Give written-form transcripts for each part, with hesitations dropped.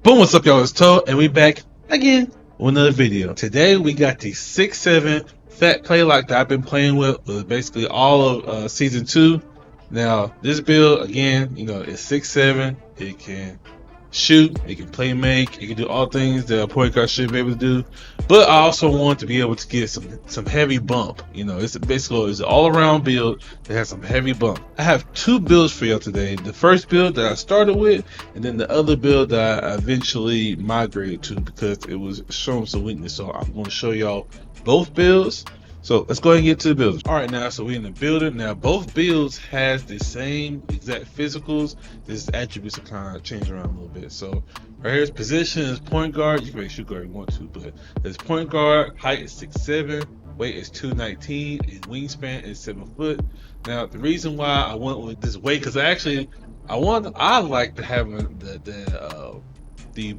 Boom, what's up, y'all? It's Toe, and we back again with another video. Today we got the 6-7 fat Playlock that I've been playing with basically all of season 2. Now this build again, it's 6-7. It can shoot, it can play make, it can do all things that a point guard should be able to do. But I also want to be able to get some heavy bump. It's basically an all around build that has some heavy bump. I have two builds for y'all today. The first build that I started with, and then the other build that I eventually migrated to because it was showing some weakness. So I'm going to show y'all both builds. So let's go ahead and get to the builds. All right, now so we're in the building. Now both builds has the same exact physicals. This attributes are kind of changed around a little bit. So right here's position is point guard. You can make shoot guard if you want to, but there's point guard. Height is 6'7", weight is 219, and wingspan is 7 foot. Now the reason why I went with this weight because I like to have the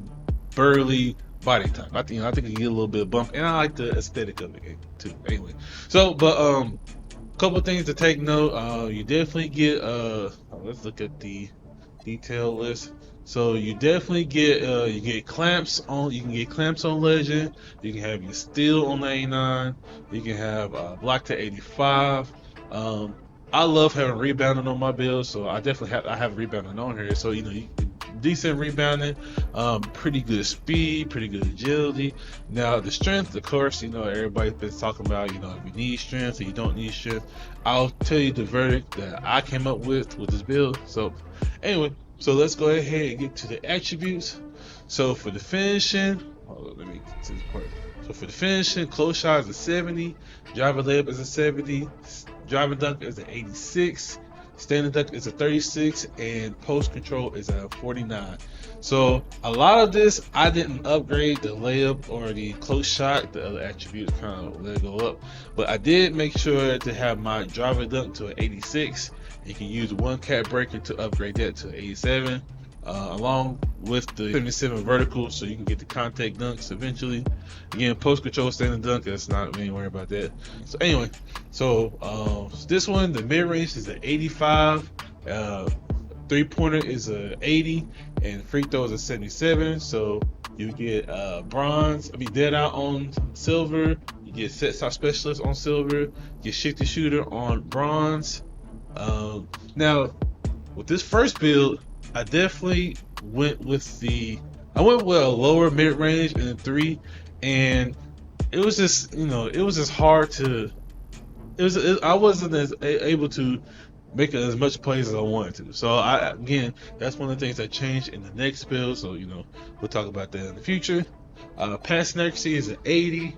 burly body type. I think it get a little bit of bump, and I like the aesthetic of it too. Anyway, so couple things to take note. You definitely get let's look at the detail list. So you definitely get you get clamps on. You can get clamps on Legend. You can have your steel on 99. You can have block to 85. I love having rebounding on my build, so I definitely have rebounding on here. So you decent rebounding, pretty good speed, pretty good agility. Now the strength, of course, everybody's been talking about, if you need strength or you don't need strength. I'll tell you the verdict that I came up with this build. So anyway, so let's go ahead and get to the attributes. So for the finishing, let me get to this part. So for the finishing, close shot is a 70, driver layup is a 70, driver dunk is an 86, standing dunk is a 36, and post control is a 49. So a lot of this I didn't upgrade the layup or the close shot. The other attributes kind of let it go up, but I did make sure to have my driver dunk to an 86. You can use one cat breaker to upgrade that to 87. Along with the 77 vertical, so you can get the contact dunks eventually. Again, post control standing dunk, that's not really worry about that. So anyway, so this one, the mid range is an 85, 3-pointer is a 80, and free throw is a 77. So you get dead out on silver, you get set stop specialist on silver, you get shifty shooter on bronze. Now with this first build, I definitely went with a lower mid range in 3, and it was just hard to. I wasn't as able to make as much plays as I wanted to. So again, that's one of the things that changed in the next build. So we'll talk about that in the future. Passing accuracy is an 80.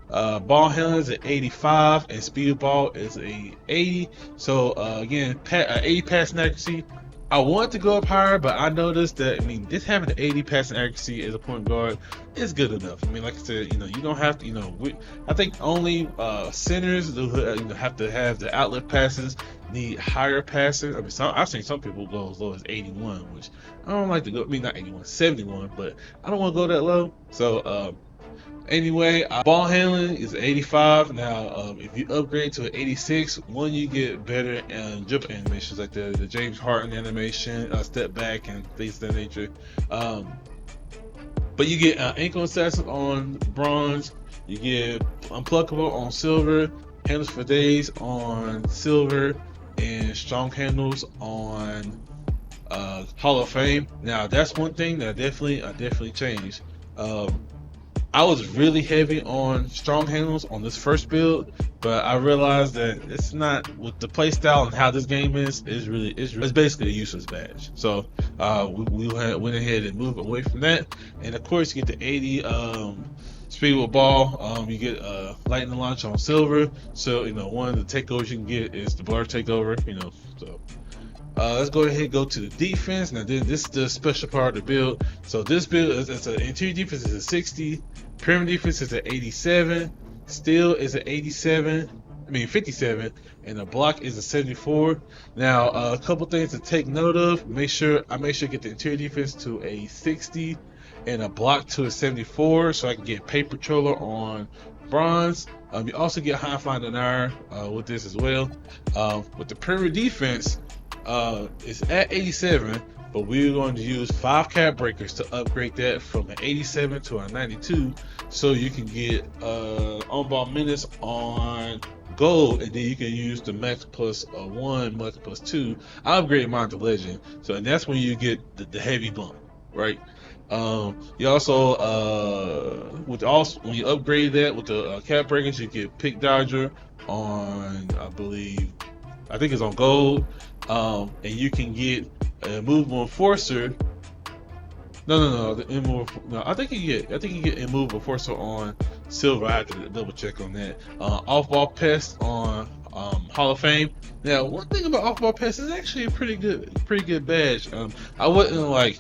Ball handling is an 85, and speed ball is a 80. So again, 80 passing accuracy. I want to go up higher, but I noticed that just having the 80 passing accuracy as a point guard is good enough. Like I said, you don't have to. I think only centers who have to have the outlet passes need higher passing. I've seen some people go as low as 81, which I don't like to go. Not 81, 71, but I don't want to go that low. So anyway, ball handling is 85. Now, if you upgrade to an 86, you get better jump animations like the James Harden animation, step back, and things of that nature. But you get ankle assassin on bronze, you get unpluckable on silver, handles for days on silver, and strong handles on Hall of Fame. Now, that's one thing that I definitely changed. I was really heavy on strong handles on this first build, but I realized that it's not with the play style and how this game is. It's basically a useless badge. So we went ahead and moved away from that, and of course you get the 80 speed with ball. You get lightning launch on silver. So one of the takeovers you can get is the blur takeover. So. Let's go ahead and go to the defense. Now this is the special part of the build. So this build is an interior defense is a 60, perimeter defense is an 87, steal is an 57, and the block is a 74. Now a couple things to take note of. I make sure to get the interior defense to a 60 and a block to a 74, so I can get paper patroller on bronze. You also get high flying denier with this as well. With the perimeter defense, it's at 87, but we're going to use 5 cap breakers to upgrade that from an 87 to a 92, so you can get on-ball minutes on gold, and then you can use the max plus 1, max plus 2. I upgraded mine to legend, so and that's when you get the heavy bump, right? You also when you upgrade that with the cap breakers, you get pick dodger on, I think it's on gold, and you can get a movable enforcer. No, the immovable. No, I think you get immovable enforcer on silver. I have to double check on that. Off ball pest on Hall of Fame. Now, one thing about off ball pest is actually a pretty good badge. I wouldn't like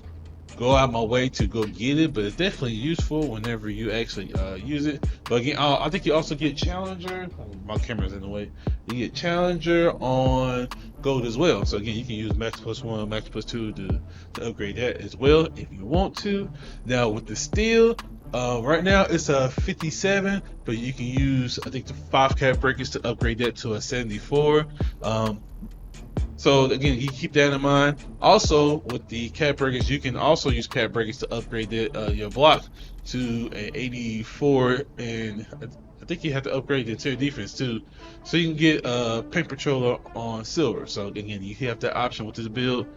go out my way to go get it, but it's definitely useful whenever you actually use it. But again, I think you also get Challenger. My camera's in the way. You get Challenger on gold as well. So again, you can use max plus 1, max plus 2 to upgrade that as well if you want to. Now with the steel, right now it's a 57, but you can use, I think, the 5 cap breakers to upgrade that to a 74. So again, you keep that in mind. Also, with the cap breakers, you can also use cap breakers to upgrade your block to an 84, and I think you have to upgrade the interior defense too, so you can get paint patroller on silver. So again, you have that option with this build.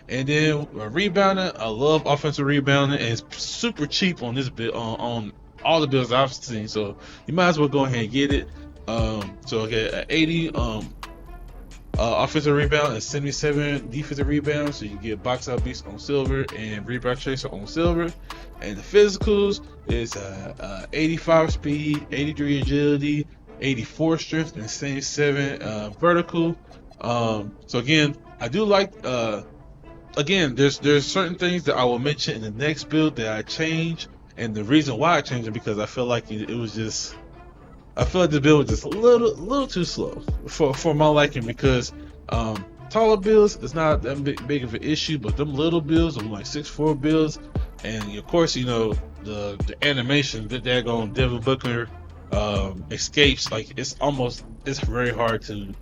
And then rebounding, I love offensive rebounding, and it's super cheap on this build on all the builds I've seen. So you might as well go ahead and get it. So okay, at 80. Offensive rebound and 77 defensive rebound, so you can get box out beast on silver and rebound chaser on silver. And the physicals is 85 speed, 83 agility, 84 strength, and 77 vertical. So again, I do like again, there's certain things that I will mention in the next build that I change, and the reason why I changed it because I feel like it was just, I feel like the build was just a little too slow for my liking, because taller builds is not that big of an issue, but them little builds, them like 6'4" builds, and of course, you know, the animation that they're going Devin Booker escapes, like it's very hard to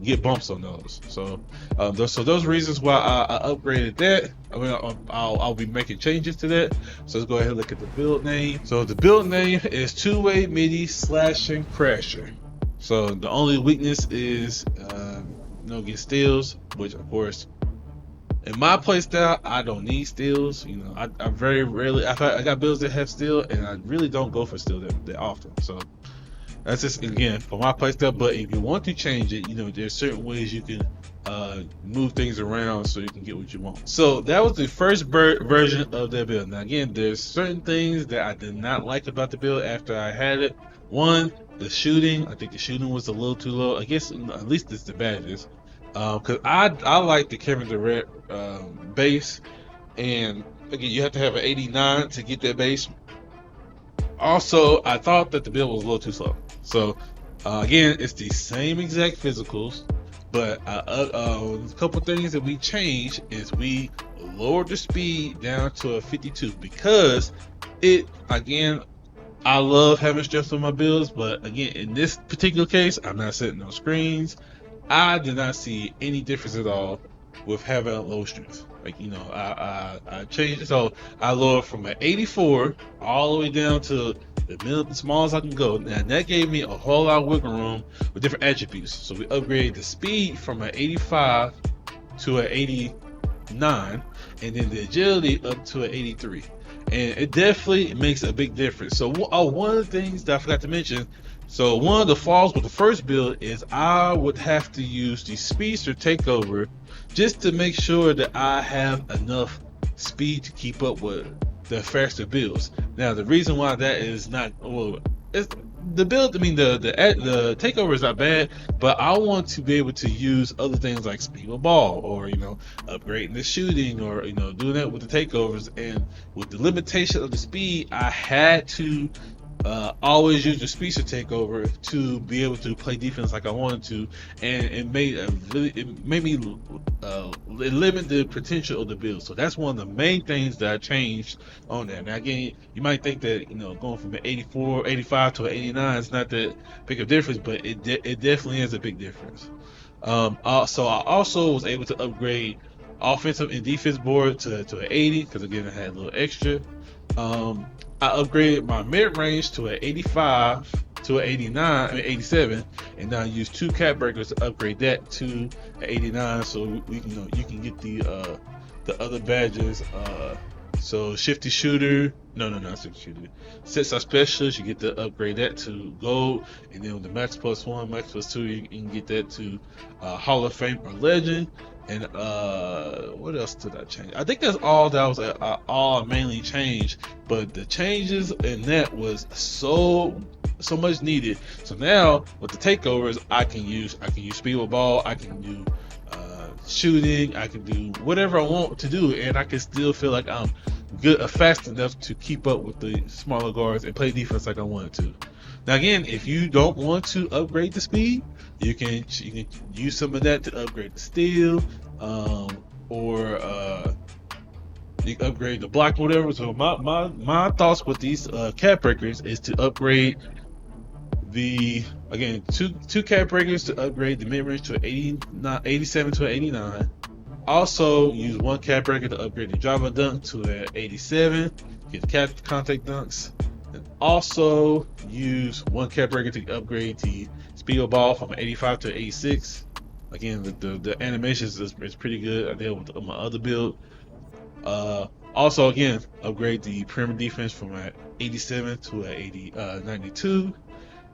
get bumps on those. So those reasons why I upgraded that. I mean, I'll be making changes to that. So let's go ahead and look at the build name. So the build name is two-way MIDI slashing crasher. So the only weakness is get steals, which of course in my playstyle I don't need steals. You know, I very rarely, I got builds that have steal, and I really don't go for steal that often. So that's just, again, for my playstyle. But if you want to change it, you know, there's certain ways you can move things around so you can get what you want. So that was the first version of that build. Now again, there's certain things that I did not like about the build after I had it. One, the shooting. I think the shooting was a little too low. I guess at least it's the badges. Because I like the Kevin Durant base, and again, you have to have an 89 to get that base. Also, I thought that the build was a little too slow. So again, it's the same exact physicals, but a couple things that we changed is we lowered the speed down to a 52, because again, I love having stress on my builds, but again, in this particular case, I'm not setting no screens. I did not see any difference at all with having a low strength. Like, you know, I changed it, so I lowered from an 84 all the way down to the smallest I can go. And that gave me a whole lot of wiggle room with different attributes. So we upgraded the speed from an 85 to an 89, and then the agility up to an 83. And it definitely makes a big difference. So one of the things that I forgot to mention, so one of the flaws with the first build is I would have to use the speedster takeover just to make sure that I have enough speed to keep up with the faster builds. Now the reason why that is not, well, it's the build, I mean the takeover is not bad, but I want to be able to use other things like speed of ball, or, you know, upgrading the shooting, or, you know, doing that with the takeovers. And with the limitation of the speed, I had to always use the speedster takeover to be able to play defense like I wanted to, and it made me limit the potential of the build. So that's one of the main things that I changed on that. Now again, you might think that, you know, going from an 84, 85 to an 89 is not that big of a difference, but it definitely is a big difference. So I also was able to upgrade offensive and defense board to an 80 because again I had a little extra. I upgraded my mid range to an 85 to an 89, I mean 87, and now I use 2 cat breakers to upgrade that to an 89. So we you can get the other badges. So shifty shooter, no, not shifty shooter. Sets our specialist, you get to upgrade that to gold, and then with the max +1, max +2, you can get that to Hall of Fame or Legend. And what else did I change? I think that's all that was all mainly changed. But the changes in that was so much needed. So now with the takeovers, I can use speed with ball, I can do shooting, I can do whatever I want to do, and I can still feel like I'm good, fast enough to keep up with the smaller guards and play defense like I wanted to. Now again, if you don't want to upgrade the speed, you can use some of that to upgrade the steal, or you can upgrade the block, whatever. So my thoughts with these cat breakers is to upgrade the two cat breakers to upgrade the mid range to 87 to 89. Also use 1 cat breaker to upgrade the driver dunk to an 87, get the contact dunks. And also use 1 cat breaker to upgrade the speed of ball from 85 to 86. Again, the animations is pretty good. I did with my other build. Also, again, upgrade the perimeter defense from an 87 to an 92.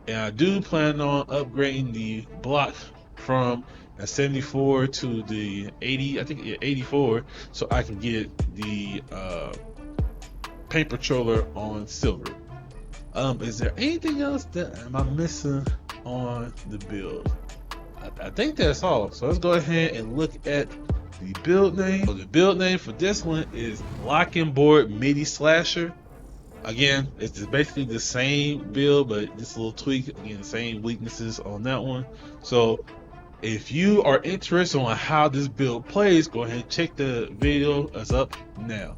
And I do plan on upgrading the block from a 74 to the 80, I think 84, so I can get the paint patroller on silver. Is there anything else that am I missing on the build? I think that's all. So let's go ahead and look at the build name. So the build name for this one is Lock and Board MIDI Slasher. Again, it's basically the same build, but just a little tweak. Again, same weaknesses on that one. So if you are interested on how this build plays, go ahead and check the video that's up now.